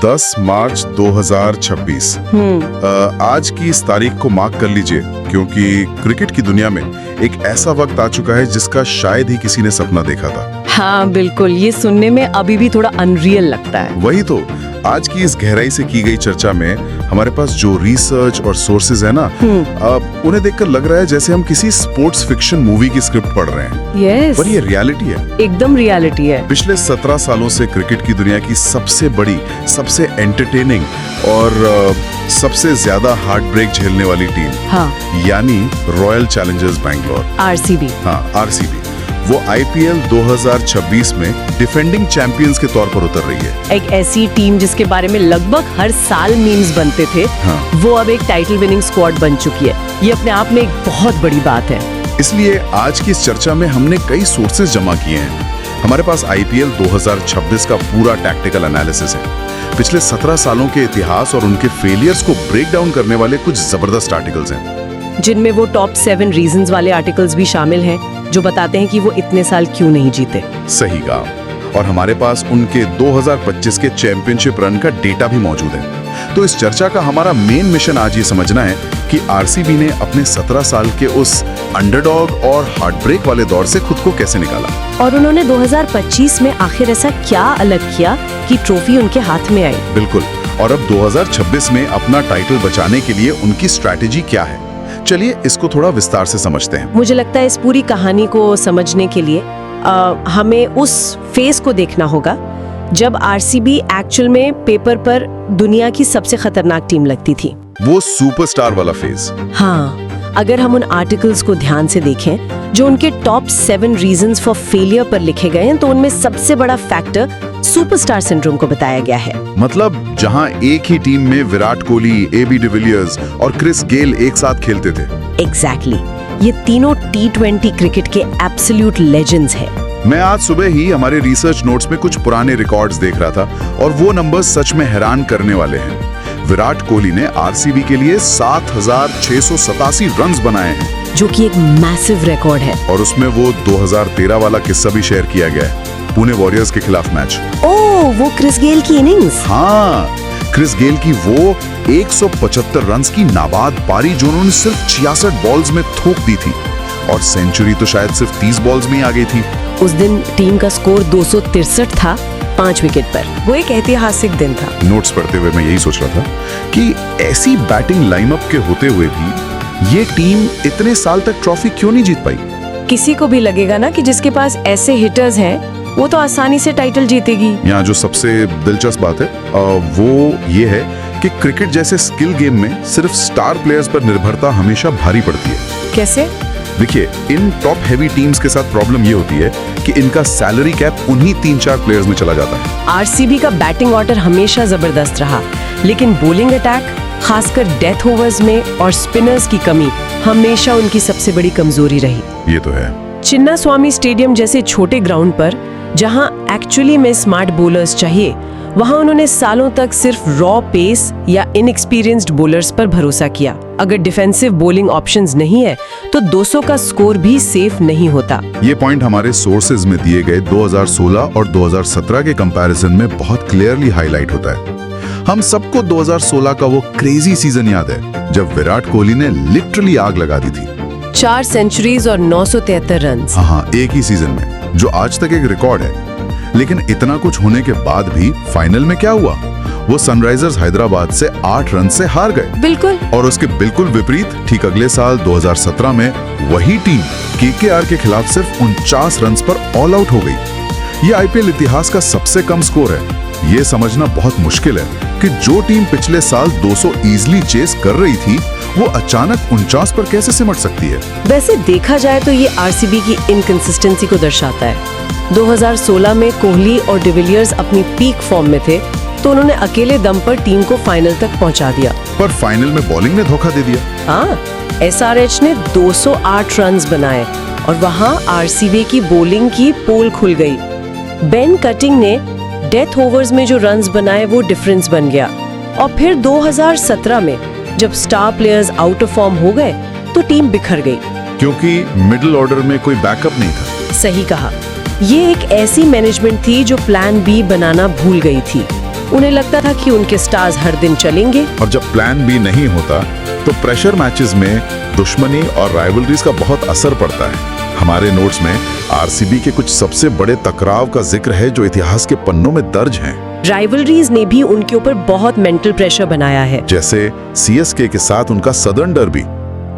10 मार्च 2026। आज की इस तारीख को मार्क कर लीजिए, क्योंकि क्रिकेट की दुनिया में एक ऐसा वक्त आ चुका है जिसका शायद ही किसी ने सपना देखा था। हाँ बिल्कुल, ये सुनने में अभी भी थोड़ा अनरियल लगता है। वही तो, आज की इस गहराई से की गई चर्चा में हमारे पास जो रिसर्च और सोर्सेज है ना, उन्हें देखकर लग रहा है जैसे हम किसी स्पोर्ट्स फिक्शन मूवी की स्क्रिप्ट पढ़ रहे हैं। यस, पर ये रियलिटी है, एकदम रियलिटी है। पिछले 17 सालों से क्रिकेट की दुनिया की सबसे बड़ी, सबसे एंटरटेनिंग और सबसे ज्यादा हार्ट ब्रेक झेलने वाली टीम, हाँ, यानी रॉयल चैलेंजर्स बैंगलोर, आरसीबी। हाँ आरसीबी, वो आईपीएल 2026 में डिफेंडिंग चैंपियंस के तौर पर उतर रही है। एक ऐसी टीम जिसके बारे में लगभग हर साल मीम्स बनते थे, हाँ। वो अब एक टाइटल विनिंग स्क्वाड बन चुकी है। ये अपने आप में एक बहुत बड़ी बात है। इसलिए आज की इस चर्चा में हमने कई सोर्सेज जमा किए हैं। हमारे पास आईपीएल 2026 का पूरा टैक्टिकल एनालिसिस है, पिछले 17 सालों के इतिहास और उनके फेलियर्स को ब्रेक डाउन करने वाले कुछ जबरदस्त आर्टिकल्स हैं, जिनमें वो टॉप 7 रीजंस वाले आर्टिकल्स भी शामिल हैं, जो बताते हैं कि वो इतने साल क्यों नहीं जीते। सही कहा। और हमारे पास उनके 2025 के चैंपियनशिप रन का डेटा भी मौजूद है। तो इस चर्चा का हमारा मेन मिशन आज ये समझना है कि आरसीबी ने अपने 17 साल के उस अंडरडॉग और हार्ट ब्रेक वाले दौर से खुद को कैसे निकाला, और उन्होंने 2025 में आखिर ऐसा क्या अलग किया कि ट्रॉफी उनके हाथ में आई। बिल्कुल। और अब 2026 में अपना टाइटल बचाने के लिए उनकी स्ट्रैटेजी क्या है, चलिए इसको थोड़ा विस्तार से समझते हैं। मुझे लगता है इस पूरी कहानी को समझने के लिए हमें उस फेज को देखना होगा जब आरसीबी एक्चुअल में पेपर पर दुनिया की सबसे खतरनाक टीम लगती थी। वो सुपरस्टार वाला फेज। हाँ, अगर हम उन आर्टिकल्स को ध्यान से देखें जो उनके टॉप 7 रीजंस फॉर फेलियर पर लिखे गए हैं, तो उनमें सबसे बड़ा फैक्टर सुपरस्टार सिंड्रोम को बताया गया है। मतलब जहां एक ही टीम में विराट कोहली, एबी डिविलियर्स और क्रिस गेल एक साथ खेलते थे। एग्जैक्टली, ये तीनों T20 क्रिकेट के एब्सोल्यूट लेजेंड्स हैं। मैं आज सुबह ही हमारे रिसर्च नोट्स में कुछ पुराने रिकॉर्ड्स देख रहा था, और वो नंबर्स सच में हैरान करने वाले हैं। विराट कोहली ने आरसीबी के लिए 7,687 रन्स बनाए हैं, जो कि एक मैसिव रिकॉर्ड है। और उसमें वो 2013 वाला किस्सा भी शेयर किया गया है, पुणे वॉरियर्स के खिलाफ मैच। ओह, वो क्रिस गेल की इनिंग्स। हाँ, क्रिस गेल की वो 175 रन्स की नाबाद पारी जो उन्होंने सिर्फ 66 बॉल्स में थोक दी थी, और सेंचुरी तो शायद सिर्फ 30 बॉल्स में ही आ गई थी। उस दिन टीम का स्कोर 263 था, 5 विकेट पर। वो एक ऐतिहासिक दिन था। नोट्स पढ़ते हुए मैं यही सोच रहा था कि ऐसी बैटिंग लाइनअप के होते हुए भी ये टीम इतने साल तक ट्रॉफी क्यों नहीं जीत पाई। किसी को भी लगेगा ना कि जिसके पास ऐसे हिटर्स हैं, वो तो आसानी से टाइटल जीतेगी। यहाँ जो सबसे दिलचस्प बात है वो ये है कि क्रिकेट जैसे स्किल गेम में सिर्फ स्टार प्लेयर्स पर निर्भरता हमेशा भारी पड़ती है। कैसे? देखिए, इन टॉप हैवी टीम्स के साथ प्रॉब्लम ये होती है कि इनका सैलरी कैप उन्हीं 3-4 प्लेयर्स में चला जाता है। आरसीबी का बैटिंग ऑर्डर हमेशा जबरदस्त रहा, लेकिन बॉलिंग अटैक, खासकर डेथ ओवर्स में, और स्पिनर्स की कमी हमेशा उनकी सबसे बड़ी कमजोरी रही। ये तो है। चिन्ना स्वामी स्टेडियम जैसे छोटे ग्राउंड पर, जहां एक्चुअली में स्मार्ट बॉलर्स चाहिए, वहां उन्होंने सालों तक सिर्फ रॉ पेस या इनएक्सपीरियंस्ड बॉलर्स पर भरोसा किया। अगर डिफेंसिव बॉलिंग ऑप्शंस नहीं है तो 200 का स्कोर भी सेफ नहीं होता। ये पॉइंट हमारे सोर्सेज में दिए गए 2016 और 2017 के कंपैरिजन में बहुत क्लियरली हाईलाइट होता है। हम सबको 2016 का वो क्रेजी सीजन याद है जब विराट कोहली ने लिटरली आग लगा दी थी। 4 सेंचुरीज और 973 रन। हाँ, एक ही सीजन में, जो आज तक एक रिकॉर्ड है। लेकिन इतना कुछ होने के बाद भी फाइनल में क्या हुआ? वो सनराइजर्स हैदराबाद से 8 रन से हार गए। बिल्कुल। और उसके बिल्कुल विपरीत ठीक अगले साल 2017 में वही टीम केकेआर के खिलाफ सिर्फ 49 रन पर ऑल आउट हो गई। ये आईपीएल इतिहास का सबसे कम स्कोर है। ये समझना बहुत मुश्किल है कि जो टीम पिछले साल 200 इजीली चेस कर रही थी, वो अचानक 49 पर कैसे सिमट सकती है। वैसे देखा जाए तो ये आरसीबी की इनकंसिस्टेंसी को दर्शाता है। 2016 में कोहली और डिविलियर्स अपनी पीक फॉर्म में थे, तो उन्होंने अकेले दम पर टीम को फाइनल तक पहुंचा दिया। पर फाइनल में बॉलिंग ने धोखा दे दिया। हाँ, एसआरएच ने 208 रन्स बनाए, और वहां आरसीबी की बॉलिंग की पोल खुल गई। बेन कटिंग ने डेथ ओवर्स में जो रन्स बनाए, वो डिफरेंस बन गया। और फिर 2017 में जब star players out of form हो गए, तो टीम बिखर गई, क्योंकि मिडिल ऑर्डर में कोई बैकअप नहीं था। सही कहा। ये एक ऐसी मैनेजमेंट थी जो प्लान बी बनाना भूल गई थी। उन्हें लगता था कि उनके स्टार्स हर दिन चलेंगे। और जब प्लान बी नहीं होता तो प्रेशर मैचेस में दुश्मनी और राइवलरीज का बहुत असर पड़ता है। हमारे नोट्स में आरसीबी के कुछ सबसे बड़े टकराव का जिक्र है जो इतिहास के पन्नों में दर्ज हैं। राइवलरीज ने भी उनके ऊपर बहुत मेंटल प्रेशर बनाया है। जैसे सीएसके के साथ उनका सदर्न डर्बी।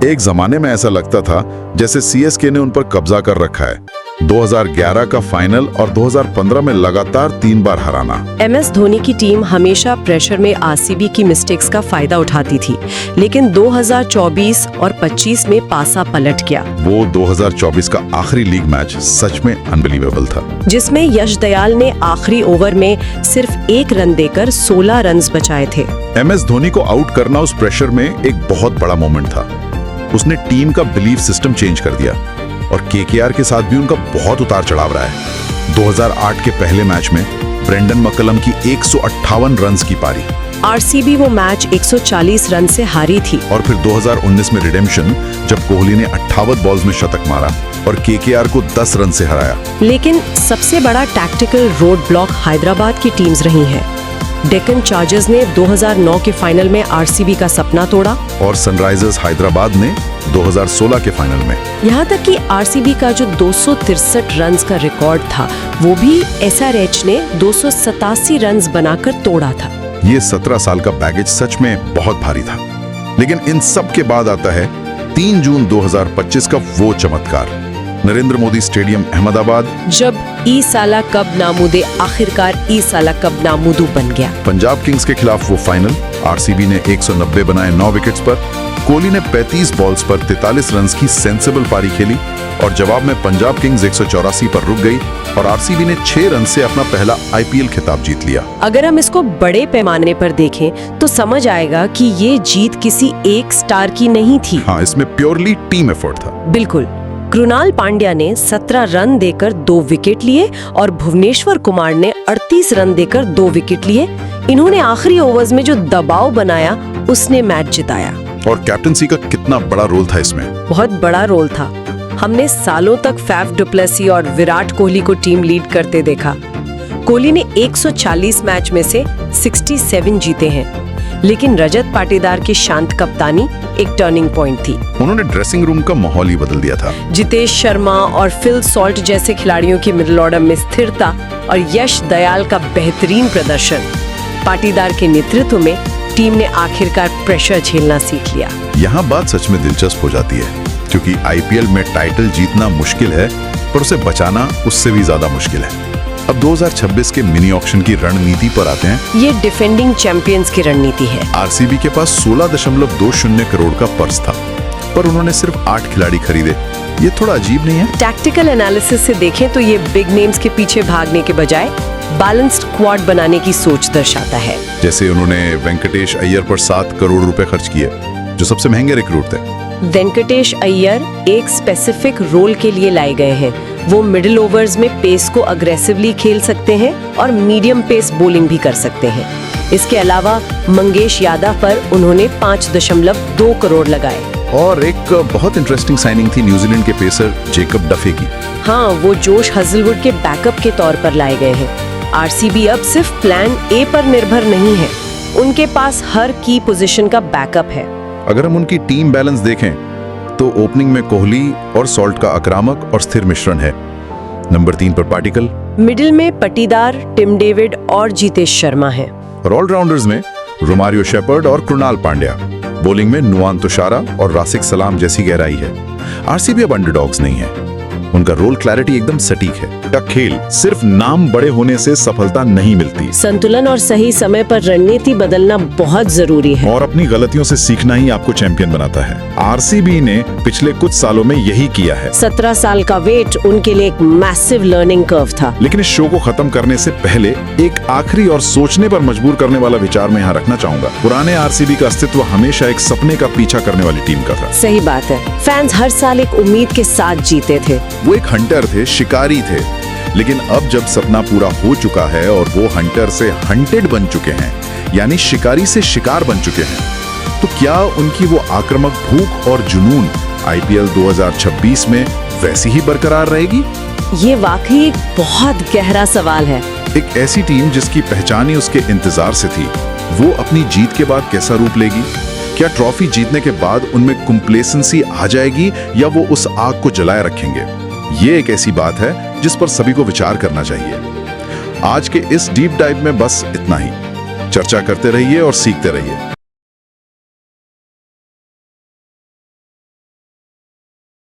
एक जमाने में ऐसा लगता था जैसे सीएसके ने उन पर कब्जा कर रखा है। 2011 का फाइनल और 2015 में लगातार 3 बार हराना। एमएस धोनी की टीम हमेशा प्रेशर में आरसीबी की मिस्टेक्स का फायदा उठाती थी, लेकिन 2024 और 25 में पासा पलट गया। वो 2024 का आखिरी लीग मैच सच में अनबिलीवेबल था, जिसमें यश दयाल ने आखिरी ओवर में सिर्फ 1 रन देकर 16 रन्स बचाए थे। एमएस धोनी को आउट करना उस प्रेशर में एक बहुत बड़ा मोमेंट था। उसने टीम का बिलीफ सिस्टम चेंज कर दिया और केकेआर के साथ भी उनका बहुत उतार चढ़ाव रहा है। 2008 के पहले मैच में ब्रेंडन मक्कलम की 158 रन्स की पारी। आरसीबी वो मैच 140 रन से हारी थी। और फिर 2019 में रिडेम्पशन, जब कोहली ने 58 बॉल्स में शतक मारा और केकेआर को 10 रन से हराया। लेकिन सबसे बड़ा टैक्टिकल रोड ब्लॉक हैदराबाद की टीम्स रही हैं। डेक्कन चार्जर्स ने 2009 के फाइनल में आरसीबी का सपना तोड़ा और सनराइजर्स हैदराबाद ने 2016 के फाइनल में। यहाँ तक कि आरसीबी का जो 263 रन्स का रिकॉर्ड था, वो भी एसआरएच ने 287 रन्स बनाकर तोड़ा था। ये 17 साल का बैगेज सच में बहुत भारी था। लेकिन इन सब के बाद आता है 3 जून 2025 का वो चमत्कार, नरेंद्र मोदी स्टेडियम अहमदाबाद, जब ई साला कब नामुदे आखिरकार ई साला कब नामुदू बन गया। पंजाब किंग्स के खिलाफ वो फाइनल। आरसीबी ने 190 बनाए 9 विकेट्स पर। कोहली ने 35 बॉल्स पर 43 रन्स की सेंसिबल पारी खेली और जवाब में पंजाब किंग्स 184 पर रुक गई और आरसीबी ने 6 रन से अपना पहला आईपीएल खिताब जीत लिया। अगर हम इसको बड़े पैमाने पर देखें तो समझ आएगा कि ये जीत किसी एक स्टार की नहीं थी। हाँ, इसमें प्योरली टीम एफर्ट था। बिल्कुल। कृणाल पांड्या ने 17 रन देकर 2 विकेट लिए और भुवनेश्वर कुमार ने 38 रन देकर 2 विकेट लिए। इन्होंने आखिरी ओवर्स में जो दबाव बनाया, उसने मैच जिताया। और कैप्टनसी का कितना बड़ा रोल था इसमें? बहुत बड़ा रोल था। हमने सालों तक फैफ डु प्लेसी और विराट कोहली को टीम लीड करते देखा। कोहली ने 140 मैच में से 67 जीते हैं, लेकिन रजत पाटीदार की शांत कप्तानी एक टर्निंग पॉइंट थी। उन्होंने ड्रेसिंग रूम का माहौल ही बदल दिया था। जितेश शर्मा और फिल सॉल्ट जैसे खिलाड़ियों की मिडिल ऑर्डर में स्थिरता और यश दयाल का बेहतरीन प्रदर्शन। पाटीदार के नेतृत्व में टीम ने आखिरकार प्रेशर झेलना सीख लिया। यहाँ बात सच में दिलचस्प हो जाती है, क्योंकि आईपीएल में टाइटल जीतना मुश्किल है, पर उसे बचाना उससे भी ज्यादा मुश्किल है। अब 2026 के मिनी ऑक्शन की रणनीति पर आते हैं। ये डिफेंडिंग चैंपियंस की रणनीति है। आरसीबी के पास 16.20 करोड़ का पर्स था, पर उन्होंने सिर्फ 8 खिलाड़ी खरीदे। ये थोड़ा अजीब नहीं है? टैक्टिकल एनालिसिस से देखें तो ये बिग नेम्स के पीछे भागने के बजाय बैलेंस्ड क्वाड बनाने की सोच दर्शाता है। जैसे उन्होंने वेंकटेश अय्यर पर 7 करोड़ रुपए खर्च किए, जो सबसे महंगे रिक्रूट थे। वेंकटेश अय्यर एक स्पेसिफिक रोल के लिए लाए गए हैं। वो मिडिल ओवर्स में पेस को अग्रेसिवली खेल सकते हैं और मीडियम पेस बॉलिंग भी कर सकते हैं। इसके अलावा मंगेश यादव पर उन्होंने 5.2 करोड़ लगाए। और एक बहुत इंटरेस्टिंग साइनिंग थी न्यूजीलैंड के पेसर जेकब डफे की। हाँ, वो जोश हजलवुड के बैकअप के तौर पर लाए गए हैं। आरसीबी अब सिर्फ प्लान ए पर निर्भर नहीं है, उनके पास हर की पोजीशन का बैकअप है। अगर हम उनकी टीम बैलेंस देखें तो ओपनिंग में कोहली और सॉल्ट का आक्रामक और स्थिर मिश्रण है। नंबर 3 पर पाटिकल, मिडिल में पटीदार, टिम डेविड और जीतेश शर्मा हैं। और ऑलराउंडर्स में रोमारियो शेपर्ड और कृणाल पांड्या। बॉलिंग में नुआन तुषारा और रासिक सलाम जैसी गहराई है। आरसीबी अब अंडरडॉग्स नहीं है, उनका रोल क्लैरिटी एकदम सटीक है। का खेल सिर्फ नाम बड़े होने से सफलता नहीं मिलती। संतुलन और सही समय पर रणनीति बदलना बहुत जरूरी है। और अपनी गलतियों से सीखना ही आपको चैंपियन बनाता है। आरसीबी ने पिछले कुछ सालों में यही किया है। 17 साल का वेट उनके लिए एक मैसिव लर्निंग कर्व था। लेकिन इस शो को खत्म करने से पहले एक आखिरी और सोचने पर मजबूर करने वाला विचार मैं यहाँ रखना चाहूंगा। पुराने आरसीबी का अस्तित्व हमेशा एक सपने का पीछा करने वाली टीम का था। सही बात है। फैंस हर साल एक उम्मीद के साथ जीते थे। वो एक हंटर थे, शिकारी थे। लेकिन अब जब सपना पूरा हो चुका है और वो हंटर से हंटेड बन चुके हैं, यानी शिकारी से शिकार बन चुके हैं, तो क्या उनकी वो आक्रामक भूख और जुनून आईपीएल 2026 में वैसी ही बरकरार रहेगी? ये वाकई एक बहुत गहरा सवाल है। एक ऐसी टीम जिसकी पहचान ही उसके इंतजार से थी, वो अपनी जीत के बाद कैसा रूप लेगी? क्या ट्रॉफी जीतने के बाद उनमें कंप्लेसेंसी आ जाएगी या वो उस आग को जलाए रखेंगे? ये एक ऐसी बात है जिस पर सभी को विचार करना चाहिए। आज के इस डीप डाइव में बस इतना ही। चर्चा करते रहिए और सीखते रहिए।